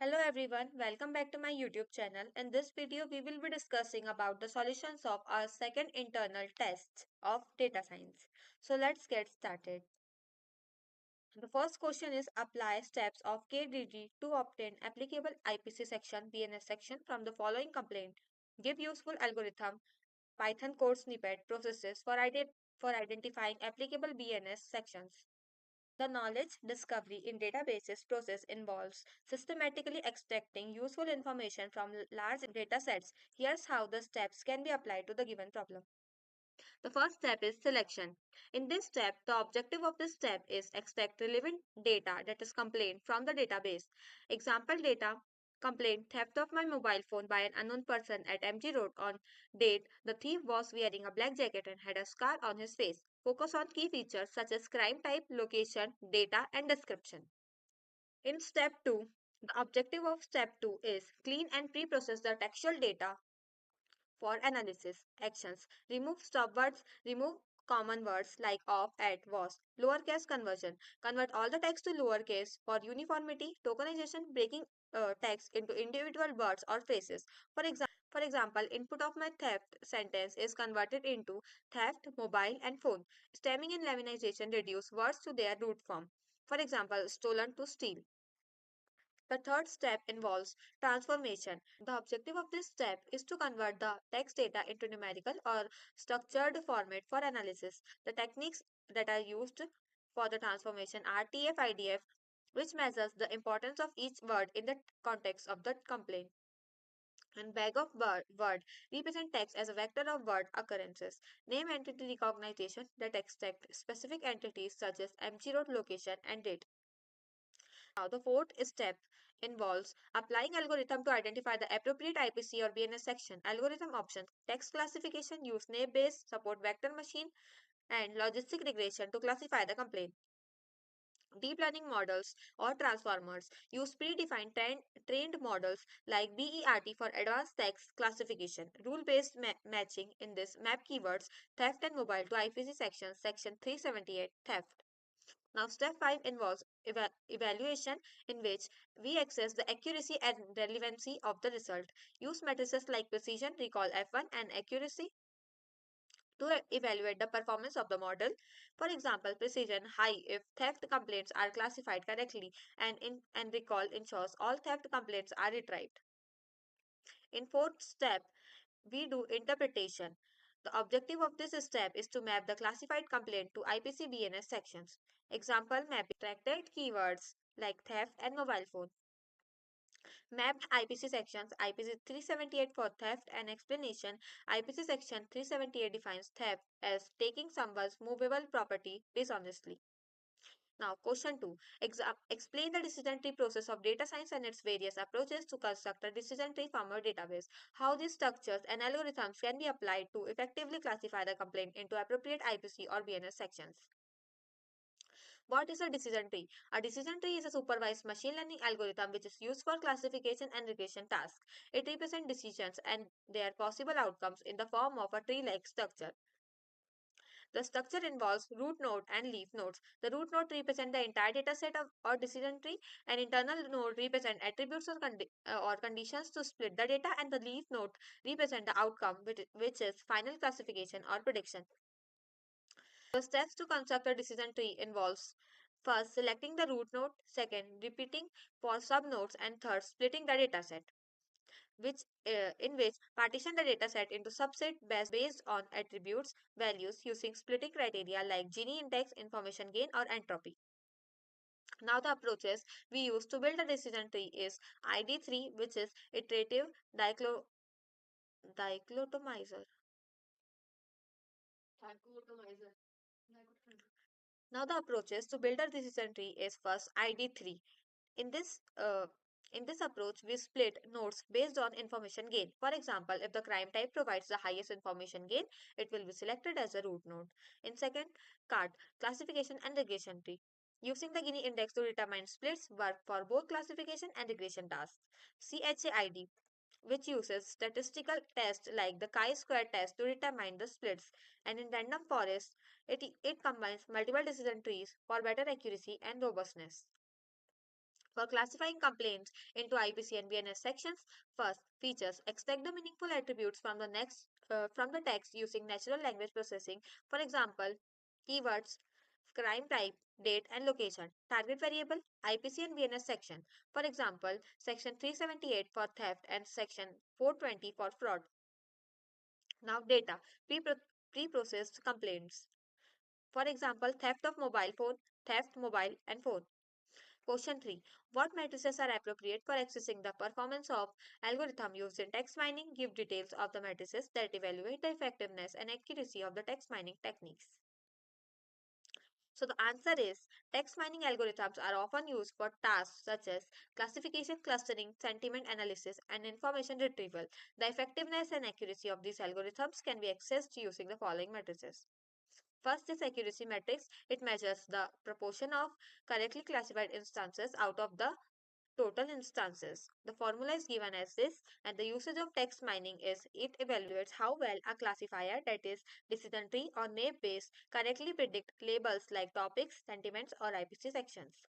Hello everyone, welcome back to my YouTube channel. In this video, we will be discussing about the solutions of our second internal test of data science. So let's get started. The first question is apply steps of KDD to obtain applicable IPC section BNS section from the following complaint. Give useful algorithm Python code snippet processes for identifying applicable BNS sections. The knowledge discovery in databases process involves systematically extracting useful information from large data sets. Here's how the steps can be applied to the given problem. The first step is selection. In this step, the objective of this step is extract relevant data that is complaint from the database. Example data complaint theft of my mobile phone by an unknown person at MG Road on date. The thief was wearing a black jacket and had a scar on his face. Focus on key features such as crime type, location, data, and description. In step 2, the objective of step 2 is clean and pre-process the textual data for analysis. Actions. Remove stop words, remove common words like of, at, was. Lowercase conversion. Convert all the text to lowercase for uniformity, tokenization, breaking text into individual words or phrases. For example, input of my theft sentence is converted into theft, mobile, and phone. Stemming and laminization reduce words to their root form. For example, stolen to steal. The third step involves transformation. The objective of this step is to convert the text data into numerical or structured format for analysis. The techniques that are used for the transformation are TF-IDF, which measures the importance of each word in the context of the complaint, and bag of word represent text as a vector of word occurrences. Name entity recognition that extract specific entities such as MG road location and date. Now, the fourth step involves applying algorithm to identify the appropriate IPC or BNS section. Algorithm options: text classification, use naive-Bayes, support vector machine, and logistic regression to classify the complaint. Deep learning models or transformers use predefined trained models like BERT for advanced text classification. Rule-based matching in this map keywords theft and mobile to IPC section, section 378 theft. Now, step 5 involves evaluation, in which we assess the accuracy and relevancy of the result. Use matrices like precision, recall F1, and accuracy to evaluate the performance of the model. For example, precision high if theft complaints are classified correctly, and recall ensures all theft complaints are retrieved. In fourth step, we do interpretation. The objective of this step is to map the classified complaint to IPC BNS sections. Example mapping extracted keywords like theft and mobile phone. Mapped IPC sections IPC 378 for theft and explanation. IPC section 378 defines theft as taking someone's movable property dishonestly. Now, question 2. Explain the decision tree process of data science and its various approaches to construct a decision tree from a database. How these structures and algorithms can be applied to effectively classify the complaint into appropriate IPC or BNS sections. What is a decision tree? A decision tree is a supervised machine learning algorithm which is used for classification and regression tasks. It represents decisions and their possible outcomes in the form of a tree-like structure. The structure involves root node and leaf nodes. The root node represents the entire data set of or decision tree. An internal node represents attributes or conditions to split the data, and the leaf node represents the outcome, which is final classification or prediction. The steps to construct a decision tree involves first selecting the root node, second repeating for subnodes, and third splitting the dataset, in which partition the dataset into subset based on attributes values using splitting criteria like Gini index, information gain, or entropy. Now the approaches we use to build a decision tree is ID3, which is iterative dichotomizer. Now the approaches to build a decision tree is first ID3. In this uh, in this approach, we split nodes based on information gain. For example, if the crime type provides the highest information gain, it will be selected as a root node. In second, card classification and regression tree. Using the Gini index to determine splits work for both classification and regression tasks. CHAID, which uses statistical tests like the chi-square test to determine the splits, and in random forest, it combines multiple decision trees for better accuracy and robustness. For classifying complaints into IPC and BNS sections, first, features. Extract the meaningful attributes from the text using natural language processing. For example, keywords, crime type, date, and location. Target variable, IPC and BNS section. For example, section 378 for theft and section 420 for fraud. Now, data, pre-processed complaints. For example, theft of mobile phone, theft mobile and phone. Question 3. What matrices are appropriate for accessing the performance of algorithm used in text mining? Give details of the matrices that evaluate the effectiveness and accuracy of the text mining techniques. So the answer is text mining algorithms are often used for tasks such as classification, clustering, sentiment analysis, and information retrieval. The effectiveness and accuracy of these algorithms can be accessed using the following matrices. First is accuracy matrix. It measures the proportion of correctly classified instances out of the total instances. The formula is given as this, and the usage of text mining is it evaluates how well a classifier, that is decision tree or naive Bayes, correctly predict labels like topics, sentiments, or IPC sections.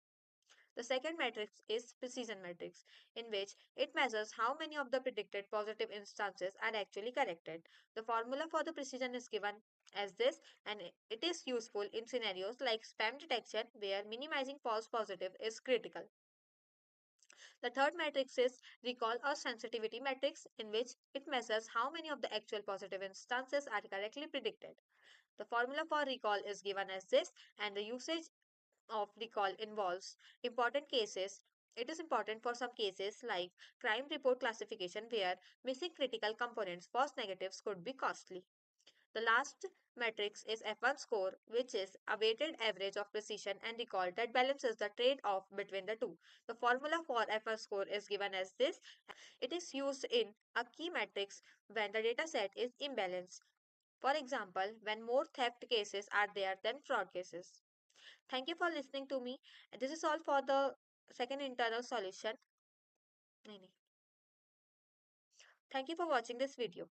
The second matrix is precision matrix, in which it measures how many of the predicted positive instances are actually corrected. The formula for the precision is given as this, and it is useful in scenarios like spam detection where minimizing false positive is critical. The third matrix is recall or sensitivity matrix, in which it measures how many of the actual positive instances are correctly predicted. The formula for recall is given as this, and the usage of recall involves important cases. It is important for some cases like crime report classification where missing critical components, false negatives, could be costly. The last matrix is F1 score, which is a weighted average of precision and recall that balances the trade off between the two. The formula for F1 score is given as this. It is used in a key matrix when the data set is imbalanced. For example, when more theft cases are there than fraud cases. Thank you for listening to me. This is all for the second internal solution. नहीं, नहीं. Thank you for watching this video.